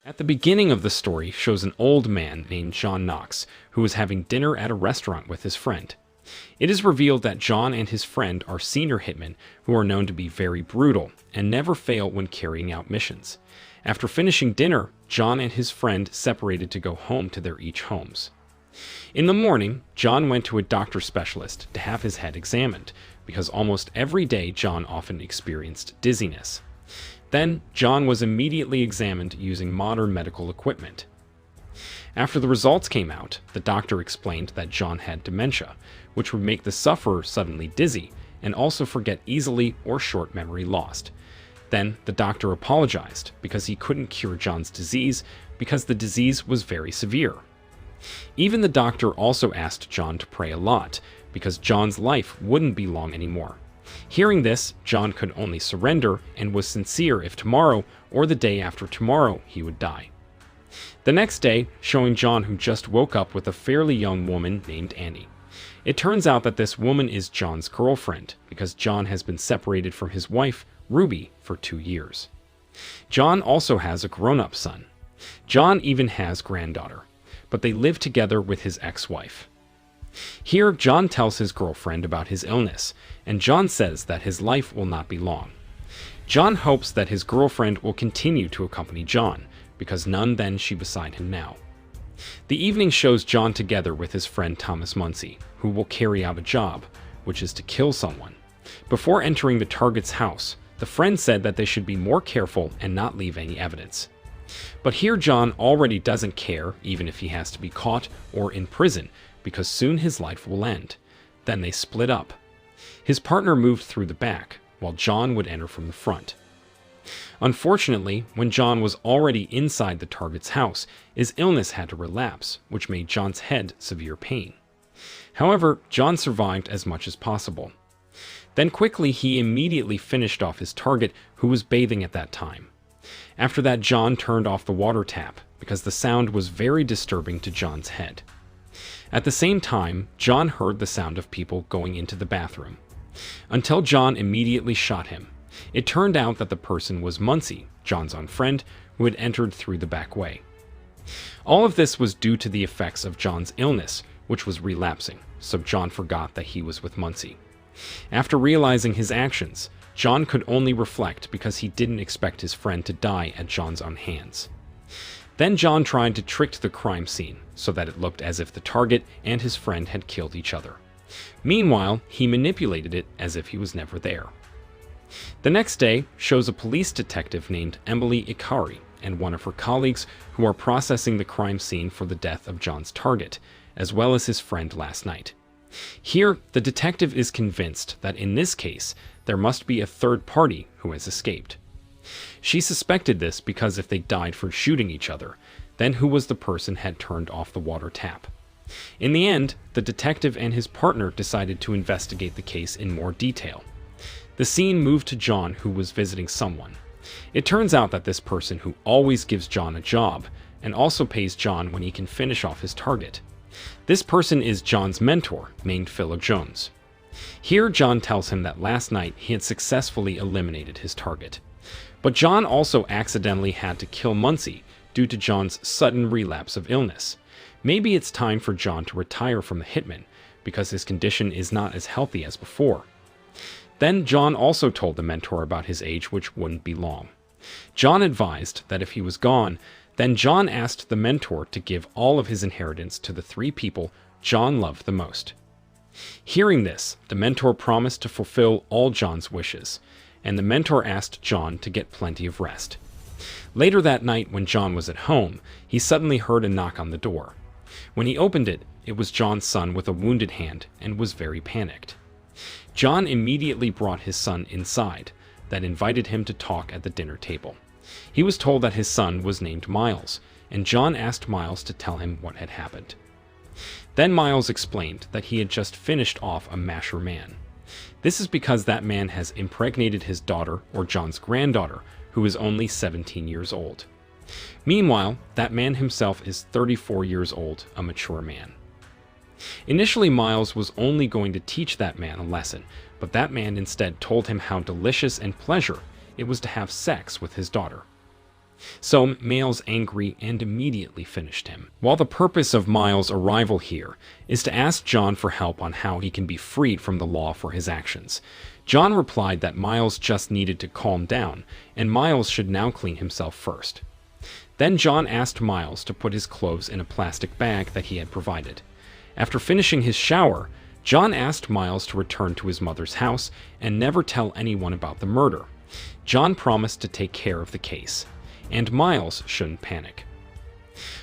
At the beginning of the story shows an old man named John Knox who was having dinner at a restaurant with his friend. It is revealed that John and his friend are senior hitmen who are known to be very brutal and never fail when carrying out missions. After finishing dinner, John and his friend separated to go home to their each homes. In the morning, John went to a doctor specialist to have his head examined, because almost every day John often experienced dizziness. Then, John was immediately examined using modern medical equipment. After the results came out, the doctor explained that John had dementia, which would make the sufferer suddenly dizzy and also forget easily or short memory lost. Then, the doctor apologized because he couldn't cure John's disease because the disease was very severe. Even the doctor also asked John to pray a lot because John's life wouldn't be long anymore. Hearing this, John could only surrender and was sincere if tomorrow or the day after tomorrow he would die. The next day, showing John who just woke up with a fairly young woman named Annie. It turns out that this woman is John's girlfriend because John has been separated from his wife, Ruby, for 2 years. John also has a grown-up son. John even has granddaughter, but they live together with his ex-wife. Here, John tells his girlfriend about his illness, and John says that his life will not be long. John hopes that his girlfriend will continue to accompany John, because none then she beside him now. The evening shows John together with his friend Thomas Muncie, who will carry out a job, which is to kill someone. Before entering the target's house, the friend said that they should be more careful and not leave any evidence. But here John already doesn't care, even if he has to be caught or in prison, because soon his life will end. Then they split up. His partner moved through the back, while John would enter from the front. Unfortunately, when John was already inside the target's house, his illness had to relapse, which made John's head severe pain. However, John survived as much as possible. Then quickly he immediately finished off his target, who was bathing at that time. After that, John turned off the water tap, because the sound was very disturbing to John's head. At the same time, John heard the sound of people going into the bathroom. Until John immediately shot him. It turned out that the person was Muncie, John's own friend, who had entered through the back way. All of this was due to the effects of John's illness, which was relapsing, so John forgot that he was with Muncie. After realizing his actions, John could only reflect because he didn't expect his friend to die at John's own hands. Then John tried to trick the crime scene so that it looked as if the target and his friend had killed each other. Meanwhile, he manipulated it as if he was never there. The next day shows a police detective named Emily Ikari and one of her colleagues who are processing the crime scene for the death of John's target, as well as his friend last night. Here, the detective is convinced that in this case, there must be a third party who has escaped. She suspected this because if they died for shooting each other, then who was the person had turned off the water tap? In the end, the detective and his partner decided to investigate the case in more detail. The scene moved to John, who was visiting someone. It turns out that this person who always gives John a job, and also pays John when he can finish off his target. This person is John's mentor, named Philip Jones. Here, John tells him that last night he had successfully eliminated his target. But John also accidentally had to kill Muncie due to John's sudden relapse of illness. Maybe it's time for John to retire from the hitman, because his condition is not as healthy as before. Then John also told the mentor about his age, which wouldn't be long. John advised that if he was gone, then John asked the mentor to give all of his inheritance to the 3 people John loved the most. Hearing this, the mentor promised to fulfill all John's wishes, and the mentor asked John to get plenty of rest. Later that night, when John was at home, he suddenly heard a knock on the door. When he opened it, it was John's son with a wounded hand and was very panicked. John immediately brought his son inside, then invited him to talk at the dinner table. He was told that his son was named Miles, and John asked Miles to tell him what had happened. Then Miles explained that he had just finished off a masher man. This is because that man has impregnated his daughter, or John's granddaughter, who is only 17 years old. Meanwhile, that man himself is 34 years old, a mature man. Initially, Miles was only going to teach that man a lesson, but that man instead told him how delicious and pleasure it was to have sex with his daughter. So Miles angry and immediately finished him. While the purpose of Miles' arrival here is to ask John for help on how he can be freed from the law for his actions, John replied that Miles just needed to calm down, and Miles should now clean himself first. Then John asked Miles to put his clothes in a plastic bag that he had provided. After finishing his shower, John asked Miles to return to his mother's house and never tell anyone about the murder. John promised to take care of the case, and Miles shouldn't panic.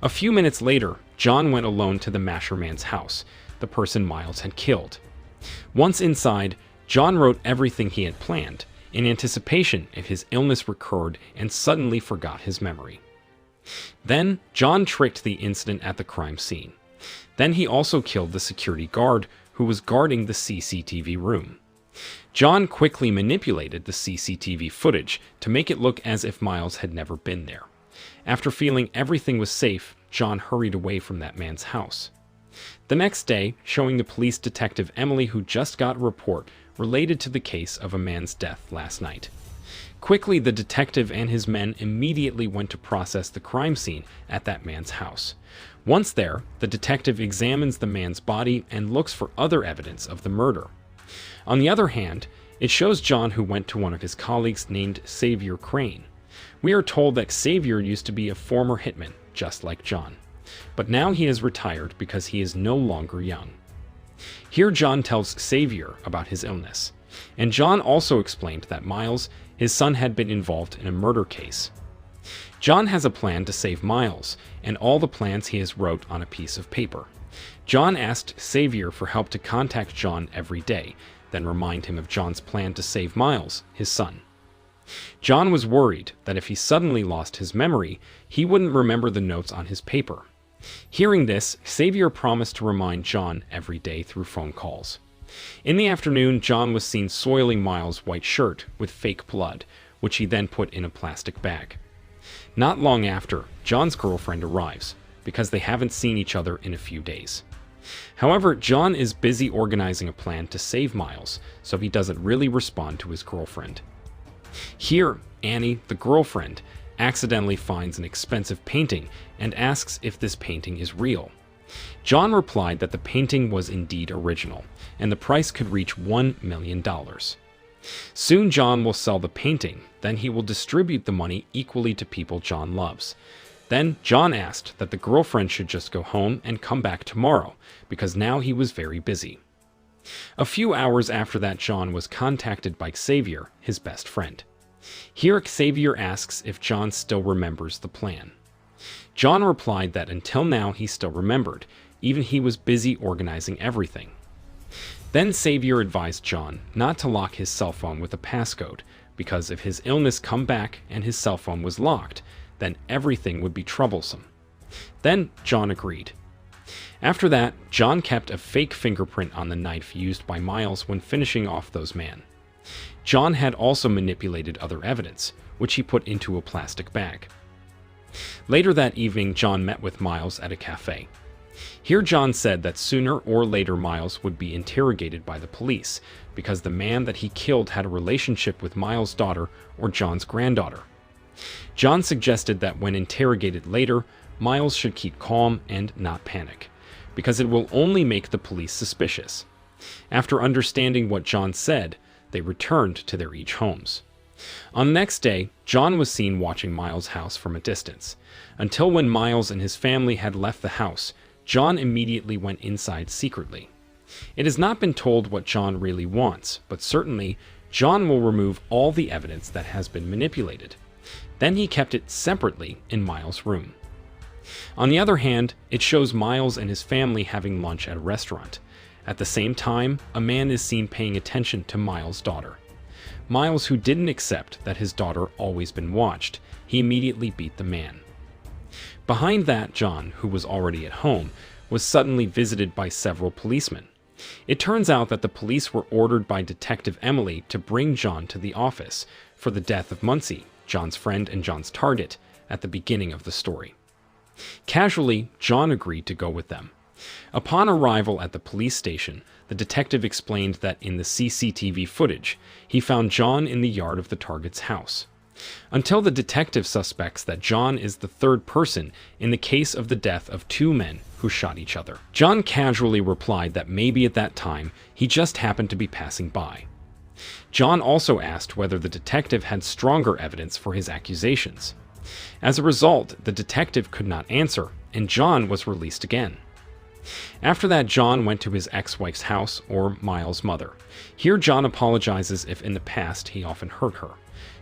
A few minutes later, John went alone to the Masher man's house, the person Miles had killed. Once inside, John wrote everything he had planned, in anticipation if his illness recurred, and suddenly forgot his memory. Then, John tricked the incident at the crime scene. Then he also killed the security guard who was guarding the CCTV room. John quickly manipulated the CCTV footage to make it look as if Miles had never been there. After feeling everything was safe, John hurried away from that man's house. The next day, showing the police detective Emily who just got a report related to the case of a man's death last night. Quickly, the detective and his men immediately went to process the crime scene at that man's house. Once there, the detective examines the man's body and looks for other evidence of the murder. On the other hand, it shows John who went to one of his colleagues named Xavier Crane. We are told that Xavier used to be a former hitman, just like John. But now he is retired because he is no longer young. Here John tells Xavier about his illness. And John also explained that Miles, his son, had been involved in a murder case. John has a plan to save Miles, and all the plans he has wrote on a piece of paper. John asked Xavier for help to contact John every day, then remind him of John's plan to save Miles, his son. John was worried that if he suddenly lost his memory, he wouldn't remember the notes on his paper. Hearing this, Xavier promised to remind John every day through phone calls. In the afternoon, John was seen soiling Miles' white shirt with fake blood, which he then put in a plastic bag. Not long after, John's girlfriend arrives, because they haven't seen each other in a few days. However, John is busy organizing a plan to save Miles, so he doesn't really respond to his girlfriend. Here, Annie, the girlfriend, accidentally finds an expensive painting and asks if this painting is real. John replied that the painting was indeed original, and the price could reach $1 million. Soon John will sell the painting, then he will distribute the money equally to people John loves. Then John asked that the girlfriend should just go home and come back tomorrow, because now he was very busy. A few hours after that, John was contacted by Xavier, his best friend. Here Xavier asks if John still remembers the plan. John replied that until now he still remembered, even he was busy organizing everything. Then Xavier advised John not to lock his cell phone with a passcode, because if his illness come back and his cell phone was locked, then everything would be troublesome. Then John agreed. After that, John kept a fake fingerprint on the knife used by Miles when finishing off those men. John had also manipulated other evidence, which he put into a plastic bag. Later that evening, John met with Miles at a cafe. Here John said that sooner or later Miles would be interrogated by the police, because the man that he killed had a relationship with Miles' daughter or John's granddaughter. John suggested that when interrogated later, Miles should keep calm and not panic, because it will only make the police suspicious. After understanding what John said, they returned to their each homes. On the next day, John was seen watching Miles' house from a distance, until when Miles and his family had left the house, John immediately went inside secretly. It has not been told what John really wants, but certainly John will remove all the evidence that has been manipulated. Then he kept it separately in Miles' room. On the other hand, it shows Miles and his family having lunch at a restaurant. At the same time, a man is seen paying attention to Miles' daughter. Miles, who didn't accept that his daughter always been watched, he immediately beat the man. Behind that, John, who was already at home, was suddenly visited by several policemen. It turns out that the police were ordered by Detective Emily to bring John to the office for the death of Muncie, John's friend and John's target, at the beginning of the story. Casually, John agreed to go with them. Upon arrival at the police station, the detective explained that in the CCTV footage, he found John in the yard of the target's house. until the detective suspects that John is the third person in the case of the death of two men who shot each other. John casually replied that maybe at that time he just happened to be passing by. John also asked whether the detective had stronger evidence for his accusations. As a result, the detective could not answer, and John was released again. After that, John went to his ex-wife's house, or Miles' mother. Here, John apologizes if in the past he often hurt her.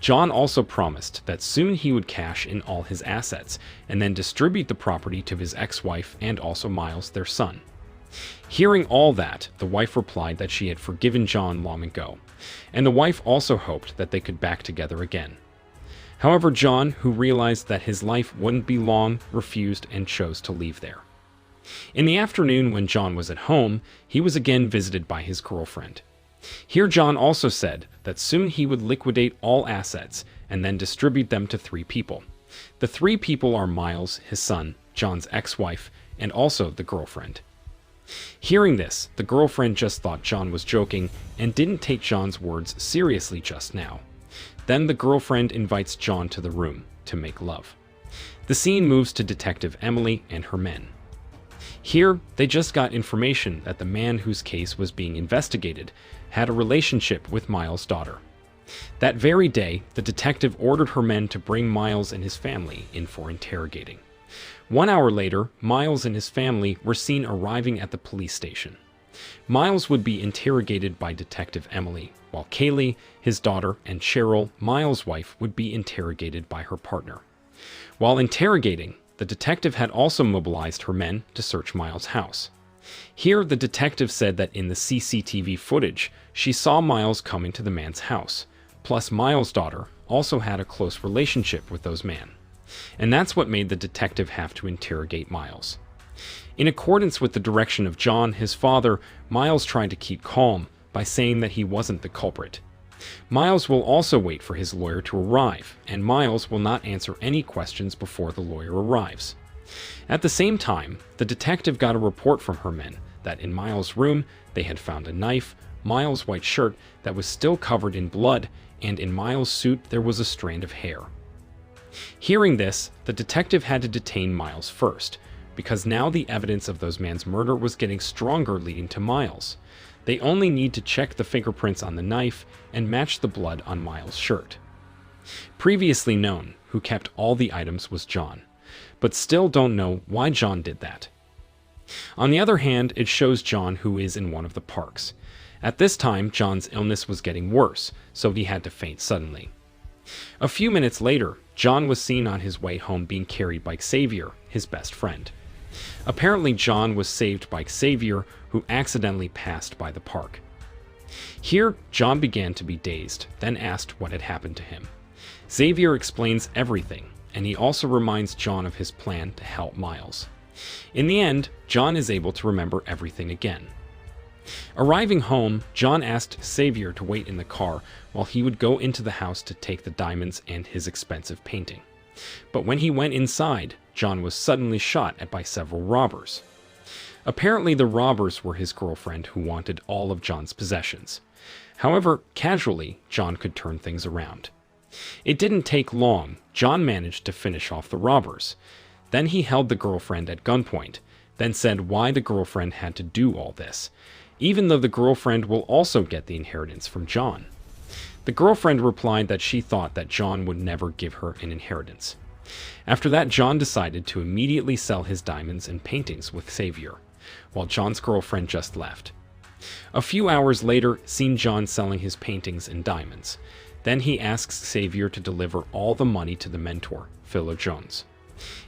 John also promised that soon he would cash in all his assets and then distribute the property to his ex-wife and also Miles, their son. Hearing all that, the wife replied that she had forgiven John long ago, and the wife also hoped that they could back together again. However, John, who realized that his life wouldn't be long, refused and chose to leave there. In the afternoon, when John was at home, he was again visited by his girlfriend. Here, John also said that soon he would liquidate all assets and then distribute them to three people. The three people are Miles, his son, John's ex-wife, and also the girlfriend. Hearing this, the girlfriend just thought John was joking and didn't take John's words seriously just now. Then the girlfriend invites John to the room to make love. The scene moves to Detective Emily and her men. Here, they just got information that the man whose case was being investigated had a relationship with Miles' daughter. That very day, the detective ordered her men to bring Miles and his family in for interrogating. 1 hour later, Miles and his family were seen arriving at the police station. Miles would be interrogated by Detective Emily, while Kaylee, his daughter, and Cheryl, Miles' wife, would be interrogated by her partner. While interrogating, the detective had also mobilized her men to search Miles' house. Here, the detective said that in the CCTV footage, she saw Miles coming to the man's house. Plus, Miles' daughter also had a close relationship with those men. And that's what made the detective have to interrogate Miles. In accordance with the direction of John, his father, Miles tried to keep calm by saying that he wasn't the culprit. Miles will also wait for his lawyer to arrive, and Miles will not answer any questions before the lawyer arrives. At the same time, the detective got a report from her men that in Miles' room they had found a knife, Miles' white shirt that was still covered in blood, and in Miles' suit there was a strand of hair. Hearing this, the detective had to detain Miles first, because now the evidence of those men's murder was getting stronger, leading to Miles. They only need to check the fingerprints on the knife and match the blood on Miles' shirt. Previously known, who kept all the items was John, but still don't know why John did that. On the other hand, it shows John who is in one of the parks. At this time, John's illness was getting worse, so he had to faint suddenly. A few minutes later, John was seen on his way home being carried by Xavier, his best friend. Apparently, John was saved by Xavier, who accidentally passed by the park. Here, John began to be dazed, then asked what had happened to him. Xavier explains everything, and he also reminds John of his plan to help Miles. In the end, John is able to remember everything again. Arriving home, John asked Xavier to wait in the car while he would go into the house to take the diamonds and his expensive painting. But when he went inside, John was suddenly shot at by several robbers. Apparently, the robbers were his girlfriend who wanted all of John's possessions. However, casually, John could turn things around. It didn't take long. John managed to finish off the robbers. Then he held the girlfriend at gunpoint, then said why the girlfriend had to do all this, even though the girlfriend will also get the inheritance from John. The girlfriend replied that she thought that John would never give her an inheritance. After that, John decided to immediately sell his diamonds and paintings with Xavier, while John's girlfriend just left. A few hours later, seen John selling his paintings and diamonds. Then he asks Xavier to deliver all the money to the mentor, Philo Jones.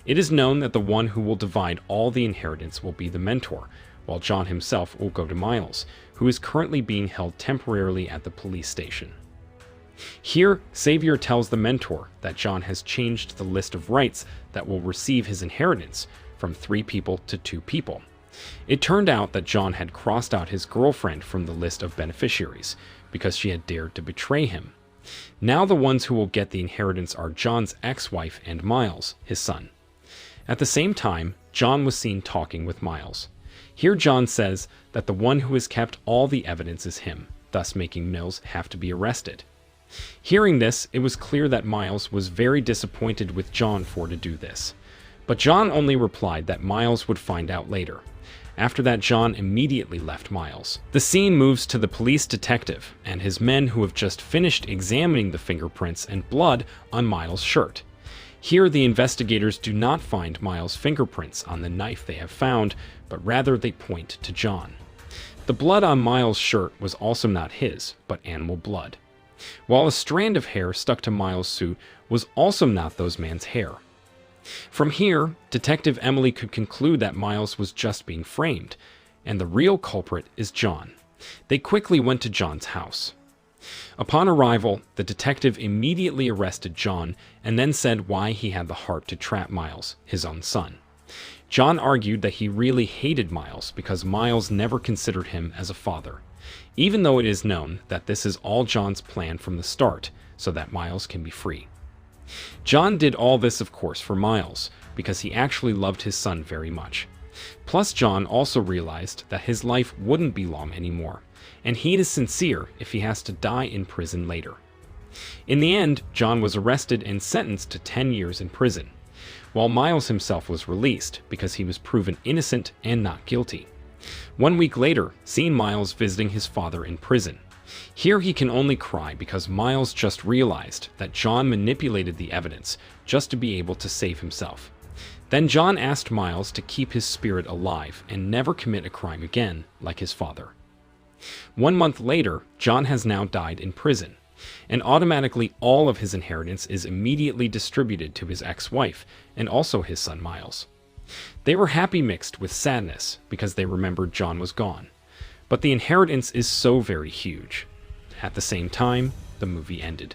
It is known that the one who will divide all the inheritance will be the mentor, while John himself will go to Miles, who is currently being held temporarily at the police station. Here, Xavier tells the mentor that John has changed the list of rights that will receive his inheritance from 3 people to 2 people. It turned out that John had crossed out his girlfriend from the list of beneficiaries because she had dared to betray him. Now the ones who will get the inheritance are John's ex-wife and Miles, his son. At the same time, John was seen talking with Miles. Here John says that the one who has kept all the evidence is him, thus making Mills have to be arrested. Hearing this, it was clear that Miles was very disappointed with John for to do this. But John only replied that Miles would find out later. After that, John immediately left Miles. The scene moves to the police detective and his men who have just finished examining the fingerprints and blood on Miles' shirt. Here, the investigators do not find Miles' fingerprints on the knife they have found, but rather they point to John. The blood on Miles' shirt was also not his, but animal blood, while a strand of hair stuck to Miles' suit was also not those man's hair. From here, Detective Emily could conclude that Miles was just being framed, and the real culprit is John. They quickly went to John's house. Upon arrival, the detective immediately arrested John and then said why he had the heart to trap Miles, his own son. John argued that he really hated Miles because Miles never considered him as a father, even though it is known that this is all John's plan from the start, so that Miles can be free. John did all this, of course, for Miles, because he actually loved his son very much. Plus, John also realized that his life wouldn't be long anymore, and he is sincere if he has to die in prison later. In the end, John was arrested and sentenced to 10 years in prison, while Miles himself was released because he was proven innocent and not guilty. 1 week later, seeing Miles visiting his father in prison. Here he can only cry because Miles just realized that John manipulated the evidence just to be able to save himself. Then John asked Miles to keep his spirit alive and never commit a crime again, like his father. 1 month later, John has now died in prison, and automatically all of his inheritance is immediately distributed to his ex-wife and also his son Miles. They were happy mixed with sadness because they remembered John was gone, but the inheritance is so very huge. At the same time, the movie ended.